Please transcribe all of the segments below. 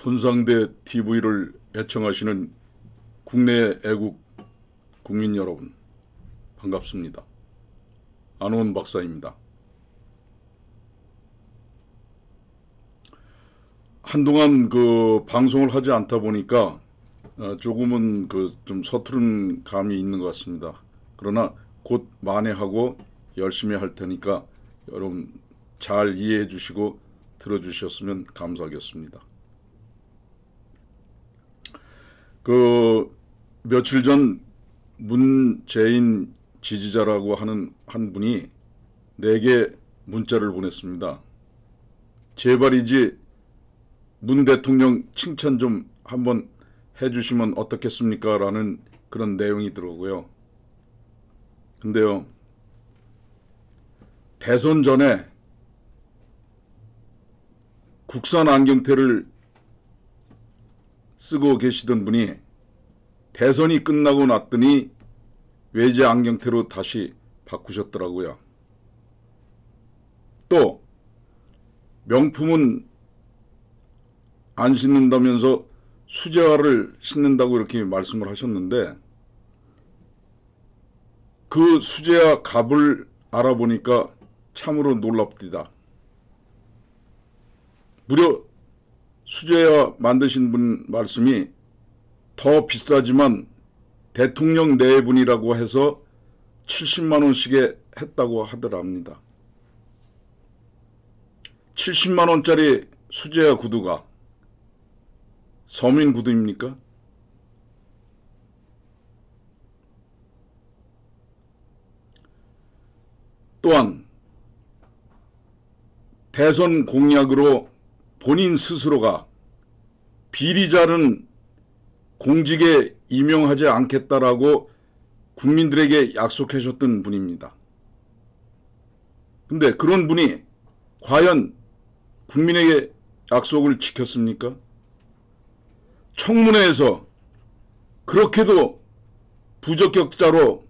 손상대 TV를 애청하시는 국내 애국 국민 여러분, 반갑습니다. 안호은 박사입니다. 한동안 방송을 하지 않다 보니까 조금은 좀 서투른 감이 있는 것 같습니다. 그러나 곧 만회하고 열심히 할 테니까 여러분 잘 이해해 주시고 들어주셨으면 감사하겠습니다. 며칠 전 문재인 지지자라고 하는 한 분이 내게 문자를 보냈습니다. 제발이지 문 대통령 칭찬 좀 한번 해주시면 어떻겠습니까? 라는 그런 내용이더라고요. 근데요, 대선 전에 국산 안경테를 쓰고 계시던 분이 대선이 끝나고 났더니 외제 안경테로 다시 바꾸셨더라고요. 또 명품은 안 신는다면서 수제화를 신는다고 이렇게 말씀을 하셨는데, 그 수제화 값을 알아보니까 참으로 놀랍디다. 무려 수제화 만드신 분 말씀이 더 비싸지만 대통령 내분이라고 해서 70만 원씩에 했다고 하더랍니다. 70만 원짜리 수제화 구두가 서민 구두입니까? 또한 대선 공약으로 본인 스스로가 비리자는 공직에 임용하지 않겠다라고 국민들에게 약속하셨던 분입니다. 근데 그런 분이 과연 국민에게 약속을 지켰습니까? 청문회에서 그렇게도 부적격자로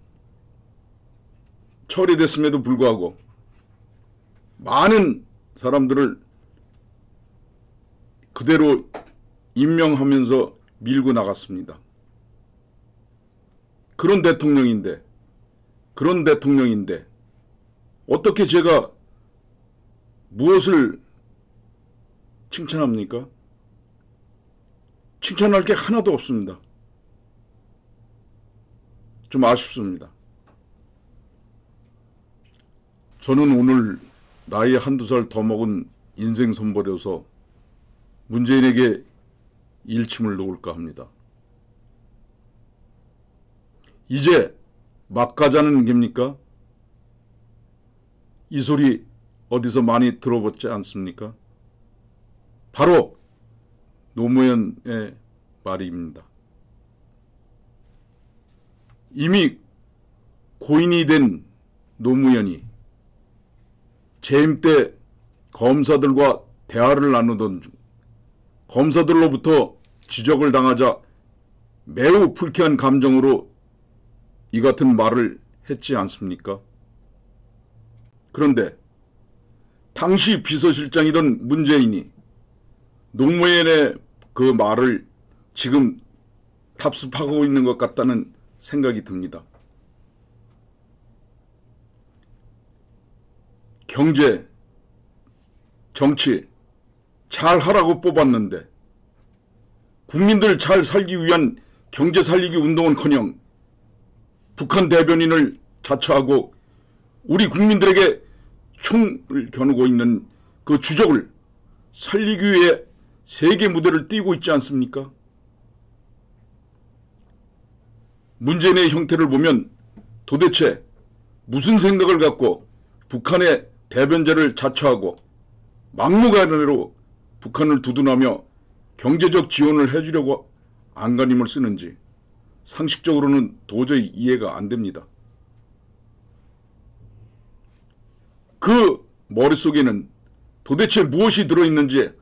처리됐음에도 불구하고 많은 사람들을 그대로 임명하면서 밀고 나갔습니다. 그런 대통령인데 어떻게 제가 무엇을 칭찬합니까? 칭찬할 게 하나도 없습니다. 좀 아쉽습니다. 저는 오늘 나이 한두 살 더 먹은 인생 선버려서 문재인에게 일침을 놓을까 합니다. 이제 막 가자는 겁니까? 이 소리 어디서 많이 들어봤지 않습니까? 바로 노무현의 말입니다. 이미 고인이 된 노무현이 재임 때 검사들과 대화를 나누던 중 검사들로부터 지적을 당하자 매우 불쾌한 감정으로 이 같은 말을 했지 않습니까? 그런데 당시 비서실장이던 문재인이 노무현의 그 말을 지금 답습하고 있는 것 같다는 생각이 듭니다. 경제, 정치 잘 하라고 뽑았는데 국민들 잘 살기 위한 경제 살리기 운동은커녕 북한 대변인을 자처하고 우리 국민들에게 총을 겨누고 있는 그 주적을 살리기 위해 세계 무대를 띄고 있지 않습니까? 문재인의 형태를 보면 도대체 무슨 생각을 갖고 북한의 대변자를 자처하고 막무가내로 북한을 두둔하며 경제적 지원을 해주려고 안간힘을 쓰는지 상식적으로는 도저히 이해가 안 됩니다. 그 머릿속에는 도대체 무엇이 들어있는지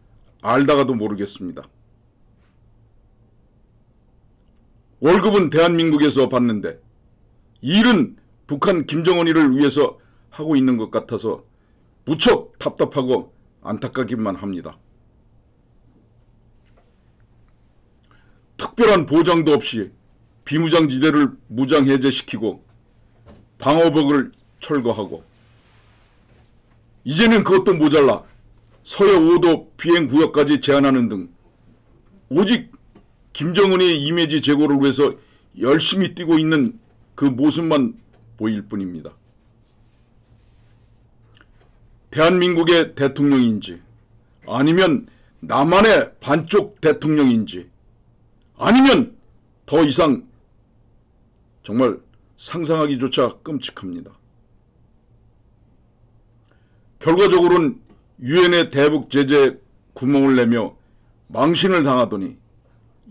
알다가도 모르겠습니다. 월급은 대한민국에서 받는데 일은 북한 김정은이를 위해서 하고 있는 것 같아서 무척 답답하고 안타깝기만 합니다. 특별한 보장도 없이 비무장지대를 무장해제시키고 방어벽을 철거하고, 이제는 그것도 모자라 서해 5도 비행구역까지 제한하는 등 오직 김정은의 이미지 제고를 위해서 열심히 뛰고 있는 그 모습만 보일 뿐입니다. 대한민국의 대통령인지, 아니면 남한의 반쪽 대통령인지, 아니면 더 이상 정말 상상하기조차 끔찍합니다. 결과적으로는 유엔의 대북 제재 구멍을 내며 망신을 당하더니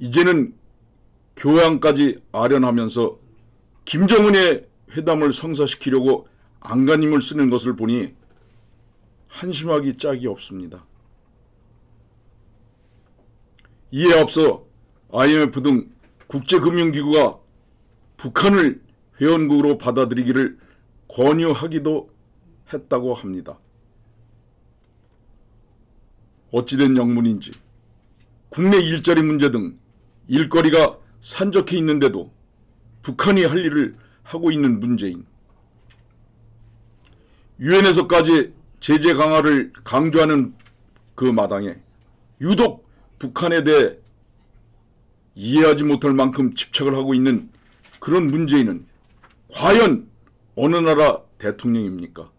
이제는 교양까지 아련하면서 김정은의 회담을 성사시키려고 안간힘을 쓰는 것을 보니 한심하기 짝이 없습니다. 이에 앞서 IMF 등 국제금융기구가 북한을 회원국으로 받아들이기를 권유하기도 했다고 합니다. 어찌된 영문인지 국내 일자리 문제 등 일거리가 산적해 있는데도 북한이 할 일을 하고 있는 문재인. 유엔에서까지 제재 강화를 강조하는 그 마당에 유독 북한에 대해 이해하지 못할 만큼 집착을 하고 있는 그런 문재인은 과연 어느 나라 대통령입니까?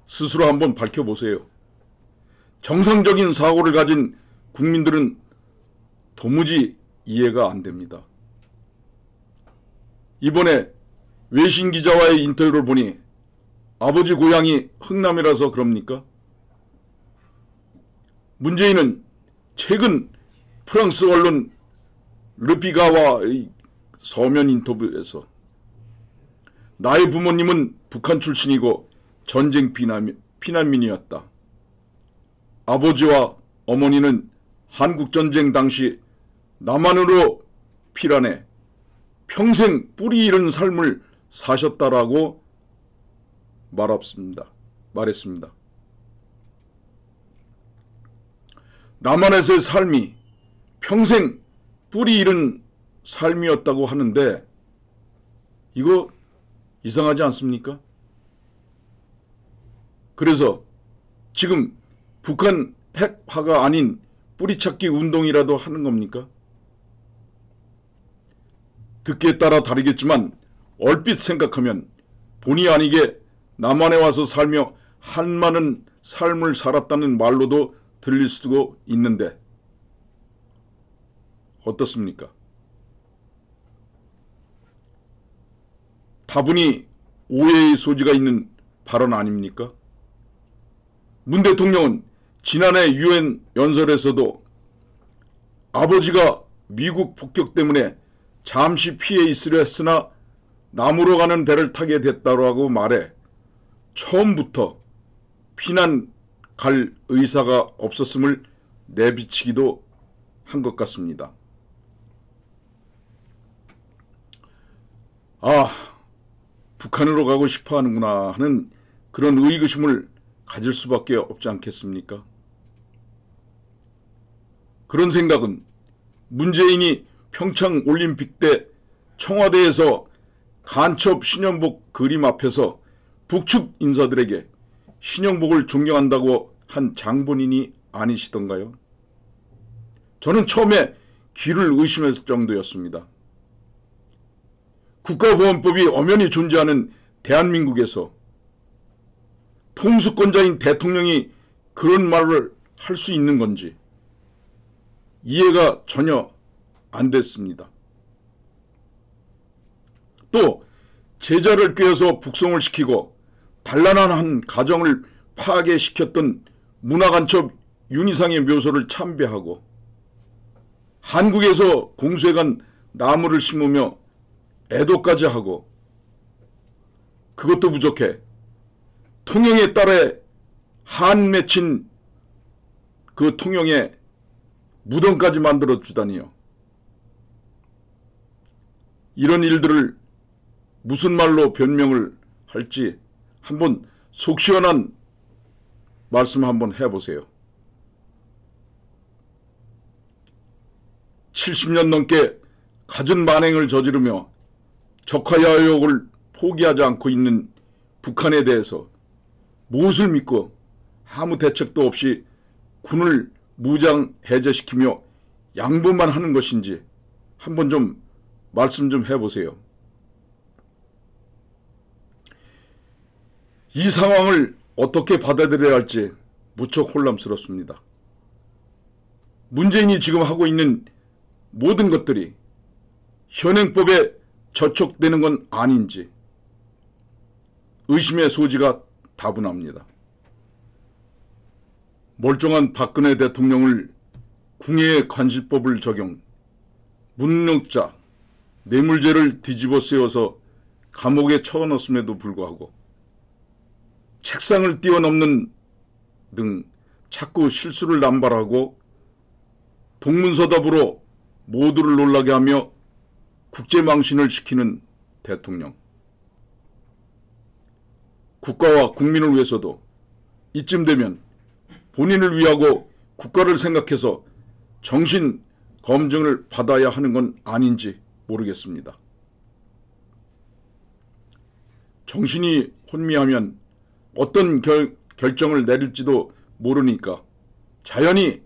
스스로 한번 밝혀보세요. 정상적인 사고를 가진 국민들은 도무지 이해가 안 됩니다. 이번에 외신 기자와의 인터뷰를 보니 아버지 고향이 흥남이라서 그럽니까? 문재인은 최근 프랑스 언론 르피가와의 서면 인터뷰에서 나의 부모님은 북한 출신이고 전쟁 피난민이었다. 아버지와 어머니는 한국전쟁 당시 남한으로 피난해 평생 뿌리 잃은 삶을 사셨다라고 말했습니다. 남한에서의 삶이 평생 뿌리 잃은 삶이었다고 하는데 이거 이상하지 않습니까? 그래서 지금 북한 핵화가 아닌 뿌리찾기 운동이라도 하는 겁니까? 듣기에 따라 다르겠지만 얼핏 생각하면 본의 아니게 남한에 와서 살며 한많은 삶을 살았다는 말로도 들릴 수도 있는데 어떻습니까? 다분히 오해의 소지가 있는 발언 아닙니까? 문 대통령은 지난해 유엔 연설에서도 아버지가 미국 폭격 때문에 잠시 피해 있으려 했으나 남으로 가는 배를 타게 됐다고 말해 처음부터 피난 갈 의사가 없었음을 내비치기도 한 것 같습니다. 아, 북한으로 가고 싶어 하는구나 하는 그런 의구심을 가질 수밖에 없지 않겠습니까? 그런 생각은 문재인이 평창 올림픽 때 청와대에서 간첩 신형복 그림 앞에서 북측 인사들에게 신형복을 존경한다고 한 장본인이 아니시던가요? 저는 처음에 귀를 의심했을 정도였습니다. 국가보안법이 엄연히 존재하는 대한민국에서 통수권자인 대통령이 그런 말을 할 수 있는 건지 이해가 전혀 안 됐습니다. 또 제자를 꿰어서 북송을 시키고 단란한 한 가정을 파괴시켰던 문화간첩 윤희상의 묘소를 참배하고 한국에서 공수해간 나무를 심으며 애도까지 하고 그것도 부족해 통영에 따라 한 맺힌 그 통영에 무덤까지 만들어 주다니요. 이런 일들을 무슨 말로 변명을 할지 한번 속 시원한 말씀 한번 해보세요. 70년 넘게 갖은 만행을 저지르며 적화야욕을 포기하지 않고 있는 북한에 대해서 무엇을 믿고 아무 대책도 없이 군을 무장 해제시키며 양보만 하는 것인지 한번 좀 말씀 좀 해보세요. 이 상황을 어떻게 받아들여야 할지 무척 혼란스럽습니다. 문재인이 지금 하고 있는 모든 것들이 현행법에 저촉되는 건 아닌지 의심의 소지가 다분합니다. 멀쩡한 박근혜 대통령을 궁예의 관시법을 적용, 무능력자, 뇌물죄를 뒤집어 쓰여서 감옥에 쳐넣었음에도 불구하고 책상을 뛰어넘는 등 자꾸 실수를 남발하고 동문서답으로 모두를 놀라게 하며 국제망신을 시키는 대통령. 국가와 국민을 위해서도 이쯤 되면 본인을 위하고 국가를 생각해서 정신 검증을 받아야 하는 건 아닌지 모르겠습니다. 정신이 혼미하면 어떤 결정을 내릴지도 모르니까 자연히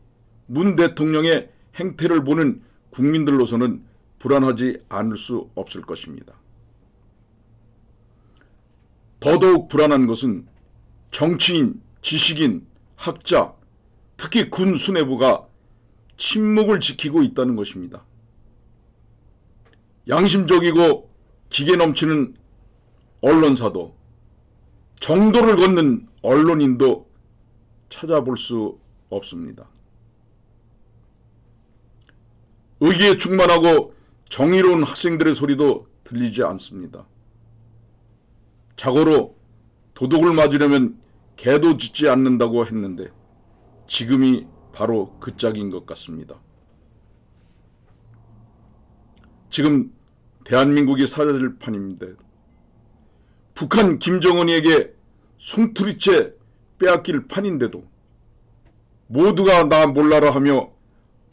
문 대통령의 행태를 보는 국민들로서는 불안하지 않을 수 없을 것입니다. 더더욱 불안한 것은 정치인, 지식인, 학자, 특히 군 수뇌부가 침묵을 지키고 있다는 것입니다. 양심적이고 기계 넘치는 언론사도 정도를 걷는 언론인도 찾아볼 수 없습니다. 의기에 충만하고 정의로운 학생들의 소리도 들리지 않습니다. 자고로 도둑을 맞으려면 개도 짖지 않는다고 했는데 지금이 바로 그 짝인 것 같습니다. 지금 대한민국이 사라질 판입니다. 북한 김정은이에게 송두리째 빼앗길 판인데도 모두가 나 몰라라 하며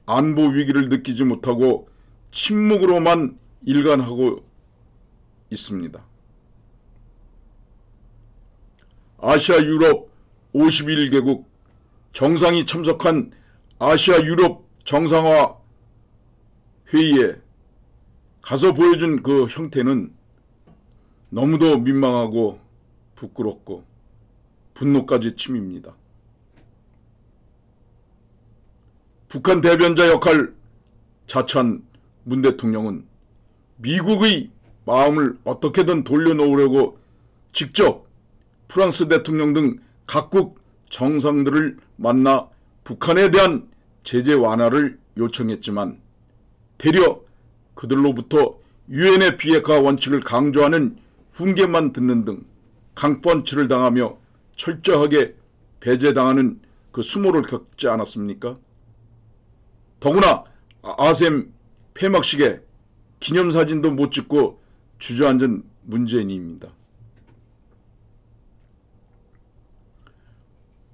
안보 위기를 느끼지 못하고 침묵으로만 일관하고 있습니다. 아시아 유럽 51개국 정상이 참석한 아시아 유럽 정상화 회의에 가서 보여준 그 형태는 너무도 민망하고 부끄럽고 분노까지 침입니다. 북한 대변자 역할 자처한 문 대통령은 미국의 마음을 어떻게든 돌려놓으려고 직접 프랑스 대통령 등 각국 정상들을 만나 북한에 대한 제재 완화를 요청했지만 되려 그들로부터 유엔의 비핵화 원칙을 강조하는 훈계만 듣는 등 강펀치를 당하며 철저하게 배제당하는 그 수모를 겪지 않았습니까? 더구나 아셈 폐막식에 기념사진도 못 찍고 주저앉은 문재인입니다.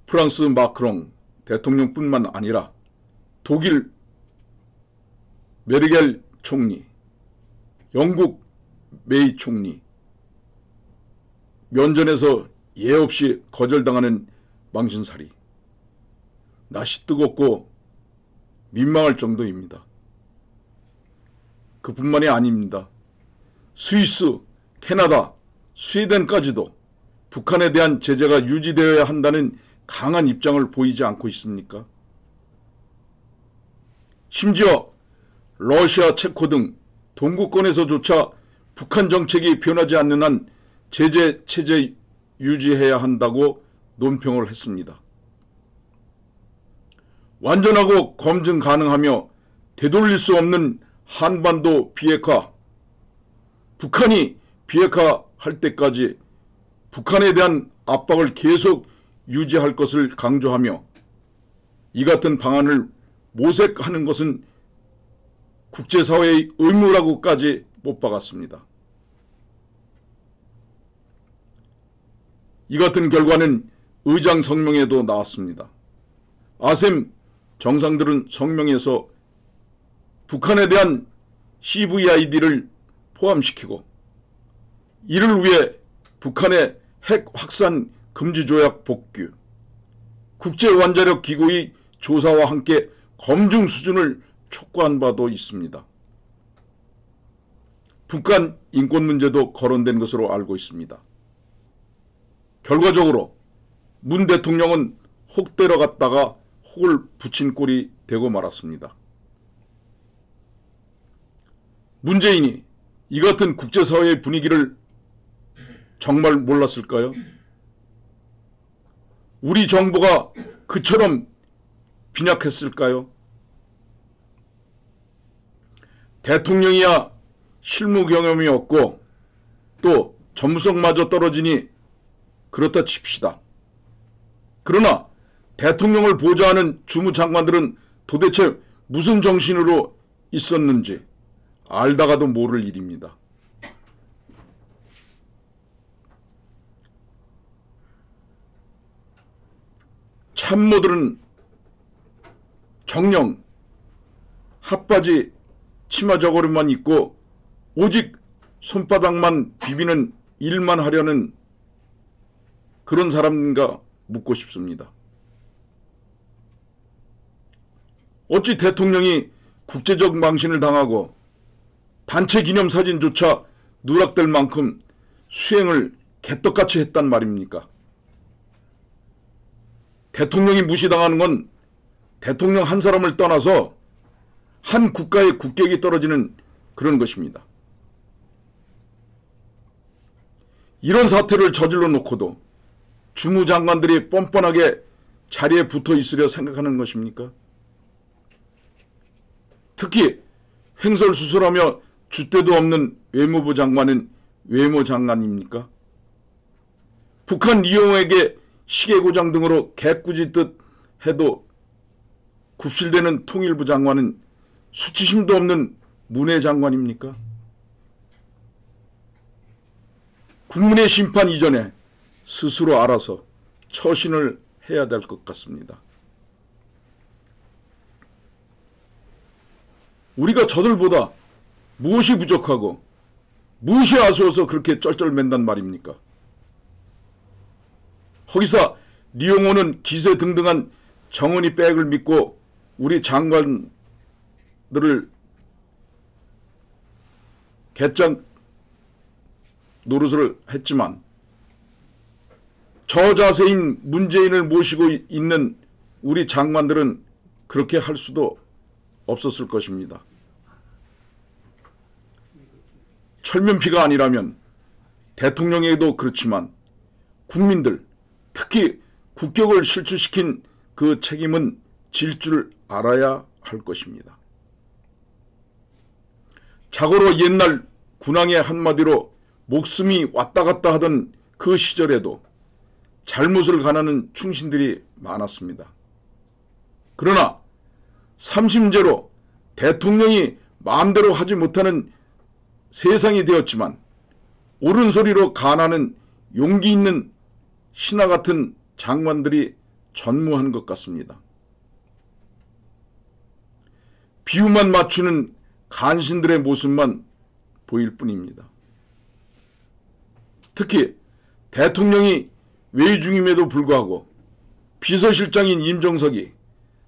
프랑스 마크롱 대통령뿐만 아니라 독일 메르켈 총리, 영국 메이 총리, 면전에서 예 없이 거절당하는 망신살이 낯이 뜨겁고 민망할 정도입니다. 그뿐만이 아닙니다. 스위스, 캐나다, 스웨덴까지도 북한에 대한 제재가 유지되어야 한다는 강한 입장을 보이지 않고 있습니까? 심지어 러시아, 체코 등 동구권에서조차 북한 정책이 변하지 않는 한 제재 체제 유지해야 한다고 논평을 했습니다. 완전하고 검증 가능하며 되돌릴 수 없는 한반도 비핵화, 북한이 비핵화할 때까지 북한에 대한 압박을 계속 유지할 것을 강조하며 이 같은 방안을 모색하는 것은 국제사회의 의무라고까지 못 박았습니다. 이 같은 결과는 의장 성명에도 나왔습니다. 아셈 정상들은 성명에서 북한에 대한 CVID를 포함시키고 이를 위해 북한의 핵 확산 금지 조약 복귀, 국제원자력 기구의 조사와 함께 검증 수준을 촉구한 바도 있습니다. 북한 인권 문제도 거론된 것으로 알고 있습니다. 결과적으로 문 대통령은 혹 데려갔다가 혹을 붙인 꼴이 되고 말았습니다. 문재인이 이 같은 국제사회의 분위기를 정말 몰랐을까요? 우리 정부가 그처럼 빈약했을까요? 대통령이야 실무 경험이 없고 또 전무성마저 떨어지니 그렇다 칩시다. 그러나 대통령을 보좌하는 주무장관들은 도대체 무슨 정신으로 있었는지 알다가도 모를 일입니다. 참모들은 정령 핫바지 치마 저고리만 입고 오직 손바닥만 비비는 일만 하려는 그런 사람인가 묻고 싶습니다. 어찌 대통령이 국제적 망신을 당하고 단체 기념사진조차 누락될 만큼 수행을 개떡같이 했단 말입니까? 대통령이 무시당하는 건 대통령 한 사람을 떠나서 한 국가의 국격이 떨어지는 그런 것입니다. 이런 사태를 저질러 놓고도 주무장관들이 뻔뻔하게 자리에 붙어 있으려 생각하는 것입니까? 특히 횡설수설하며 줏대도 없는 외무부 장관은 외모 장관입니까? 북한 리용에게 시계고장 등으로 개꾸짖듯 해도 굽실대는 통일부 장관은 수치심도 없는 문해 장관입니까? 국민의 심판 이전에 스스로 알아서 처신을 해야 될 것 같습니다. 우리가 저들보다 무엇이 부족하고 무엇이 아쉬워서 그렇게 쩔쩔맨단 말입니까? 거기서 리용호는 기세 등등한 정은이 백을 믿고 우리 장관들을 개짱 노릇을 했지만 저자세인 문재인을 모시고 있는 우리 장관들은 그렇게 할 수도 없었을 것입니다. 철면피가 아니라면 대통령에게도 그렇지만 국민들, 특히 국격을 실추시킨 그 책임은 질 줄 알아야 할 것입니다. 자고로 옛날 군왕의 한마디로 목숨이 왔다 갔다 하던 그 시절에도 잘못을 가하는 충신들이 많았습니다. 그러나 삼심제로 대통령이 마음대로 하지 못하는 세상이 되었지만 옳은 소리로 간하는 용기 있는 신하 같은 장관들이 전무한 것 같습니다. 비유만 맞추는 간신들의 모습만 보일 뿐입니다. 특히 대통령이 외유 중임에도 불구하고 비서실장인 임정석이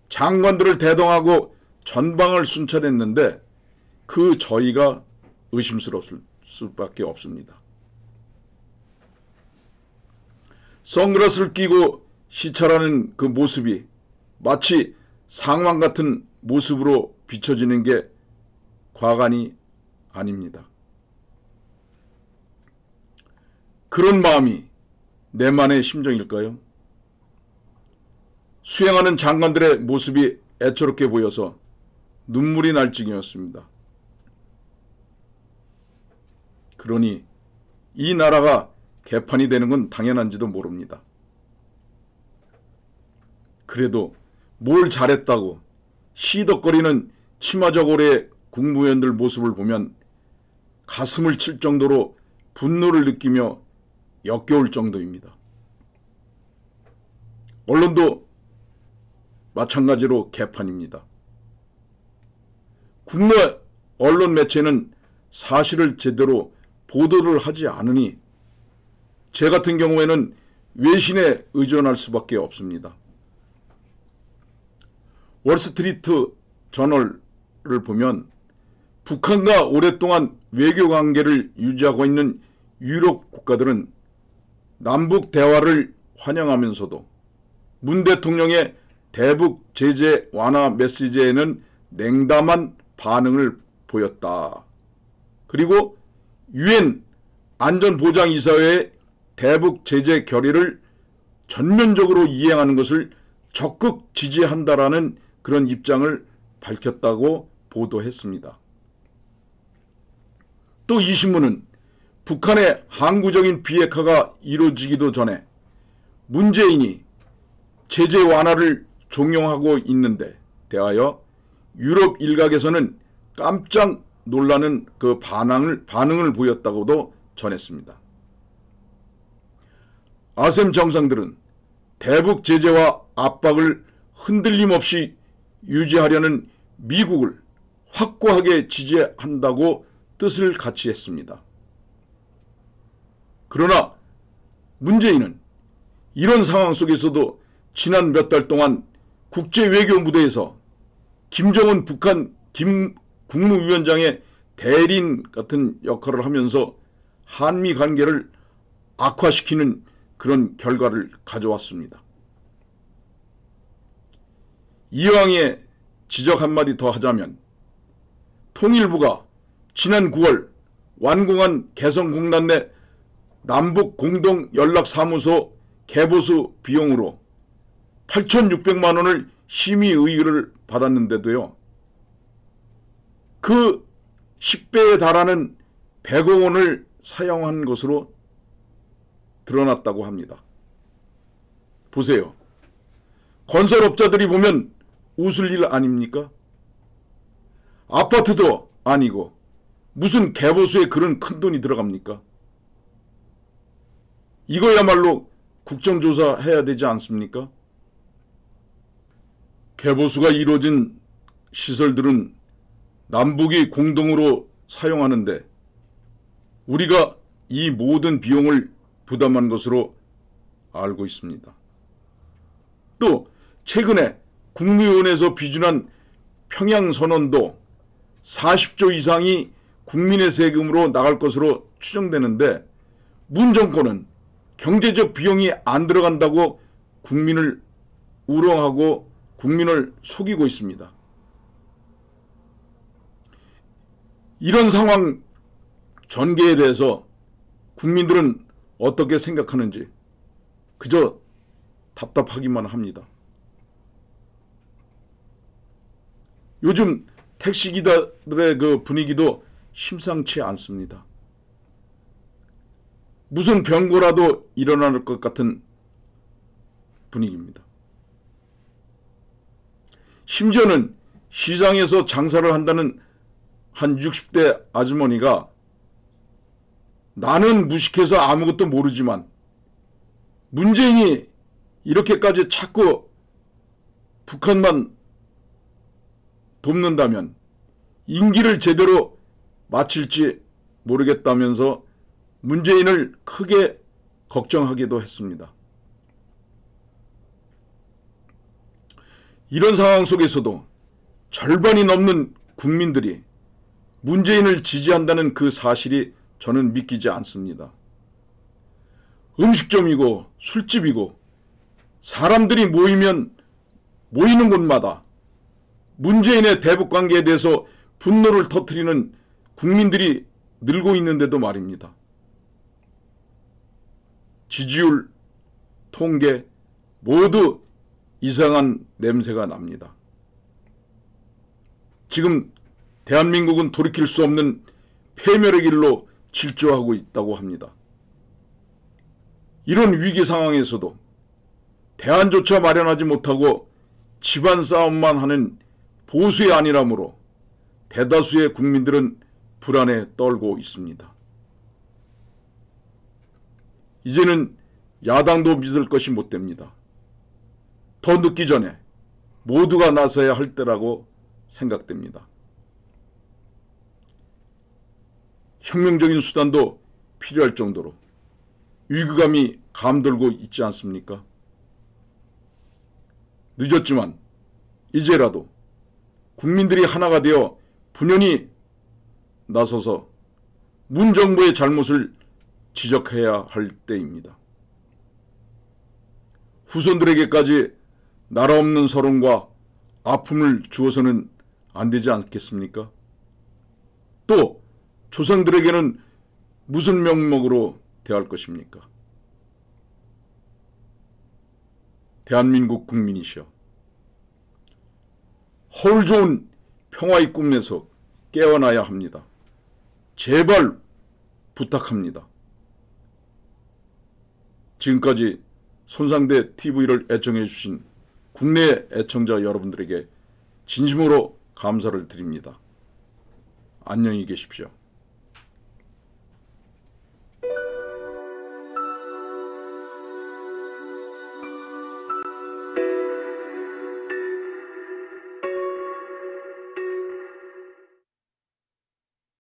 장관들을 대동하고 전방을 순찰했는데 그 저희가 의심스러울 수밖에 없습니다. 선글라스를 끼고 시찰하는 그 모습이 마치 상왕 같은 모습으로 비춰지는 게 과간이 아닙니다. 그런 마음이 내만의 심정일까요? 수행하는 장관들의 모습이 애처롭게 보여서 눈물이 날 지경이었습니다. 그러니 이 나라가 개판이 되는 건 당연한지도 모릅니다. 그래도 뭘 잘했다고 시덕거리는 치마저고리의 국무위원들 모습을 보면 가슴을 칠 정도로 분노를 느끼며 역겨울 정도입니다. 언론도 마찬가지로 개판입니다. 국내 언론 매체는 사실을 제대로 보도를 하지 않으니 제 같은 경우에는 외신에 의존할 수밖에 없습니다. 월스트리트 저널을 보면 북한과 오랫동안 외교 관계를 유지하고 있는 유럽 국가들은 남북 대화를 환영하면서도 문 대통령의 대북 제재 완화 메시지에는 냉담한 반응을 보였다. 그리고 유엔 안전보장이사회의 대북 제재 결의를 전면적으로 이행하는 것을 적극 지지한다라는 그런 입장을 밝혔다고 보도했습니다. 또 이 신문은 북한의 항구적인 비핵화가 이루어지기도 전에 문재인이 제재 완화를 종용하고 있는데 대하여 유럽 일각에서는 깜짝 놀라는 그 반응을 보였다고도 전했습니다. 아셈 정상들은 대북 제재와 압박을 흔들림 없이 유지하려는 미국을 확고하게 지지한다고 뜻을 같이 했습니다. 그러나 문재인은 이런 상황 속에서도 지난 몇 달 동안 국제외교 무대에서 김정은 북한 국무위원장의 대리인 같은 역할을 하면서 한미 관계를 악화시키는 그런 결과를 가져왔습니다. 이왕에 지적 한마디 더 하자면 통일부가 지난 9월 완공한 개성공단 내 남북 공동 연락사무소 개보수 비용으로 8,600만 원을 심의 의결을 받았는데도요. 그 10배에 달하는 100억 원을 사용한 것으로 드러났다고 합니다. 보세요. 건설업자들이 보면 웃을 일 아닙니까? 아파트도 아니고 무슨 개보수에 그런 큰 돈이 들어갑니까? 이거야말로 국정조사 해야 되지 않습니까? 개보수가 이루어진 시설들은 남북이 공동으로 사용하는데 우리가 이 모든 비용을 부담한 것으로 알고 있습니다. 또 최근에 국무위원회에서 비준한 평양선언도 40조 이상이 국민의 세금으로 나갈 것으로 추정되는데 문 정권은 경제적 비용이 안 들어간다고 국민을 우롱하고 국민을 속이고 있습니다. 이런 상황 전개에 대해서 국민들은 어떻게 생각하는지 그저 답답하기만 합니다. 요즘 택시기사들의 그 분위기도 심상치 않습니다. 무슨 병고라도 일어날 것 같은 분위기입니다. 심지어는 시장에서 장사를 한다는 한 60대 아주머니가 나는 무식해서 아무것도 모르지만 문재인이 이렇게까지 자꾸 북한만 돕는다면 임기를 제대로 마칠지 모르겠다면서 문재인을 크게 걱정하기도 했습니다. 이런 상황 속에서도 절반이 넘는 국민들이 문재인을 지지한다는 그 사실이 저는 믿기지 않습니다. 음식점이고 술집이고 사람들이 모이는 곳마다 문재인의 대북 관계에 대해서 분노를 터뜨리는 국민들이 늘고 있는데도 말입니다. 지지율, 통계 모두 이상한 냄새가 납니다. 지금 대한민국은 돌이킬 수 없는 패멸의 길로 질주하고 있다고 합니다. 이런 위기 상황에서도 대안조차 마련하지 못하고 집안 싸움만 하는 보수의 안일함으로 대다수의 국민들은 불안에 떨고 있습니다. 이제는 야당도 믿을 것이 못 됩니다. 더 늦기 전에 모두가 나서야 할 때라고 생각됩니다. 혁명적인 수단도 필요할 정도로 위기감이 감돌고 있지 않습니까? 늦었지만 이제라도 국민들이 하나가 되어 분연히 나서서 문 정부의 잘못을 지적해야 할 때입니다. 후손들에게까지 나라 없는 서론과 아픔을 주어서는 안 되지 않겠습니까? 또 조상들에게는 무슨 명목으로 대할 것입니까? 대한민국 국민이시여, 허울 좋은 평화의 꿈에서 깨어나야 합니다. 제발 부탁합니다. 지금까지 손상대 TV를 애청해 주신 국내 애청자 여러분들에게 진심으로 감사를 드립니다. 안녕히 계십시오.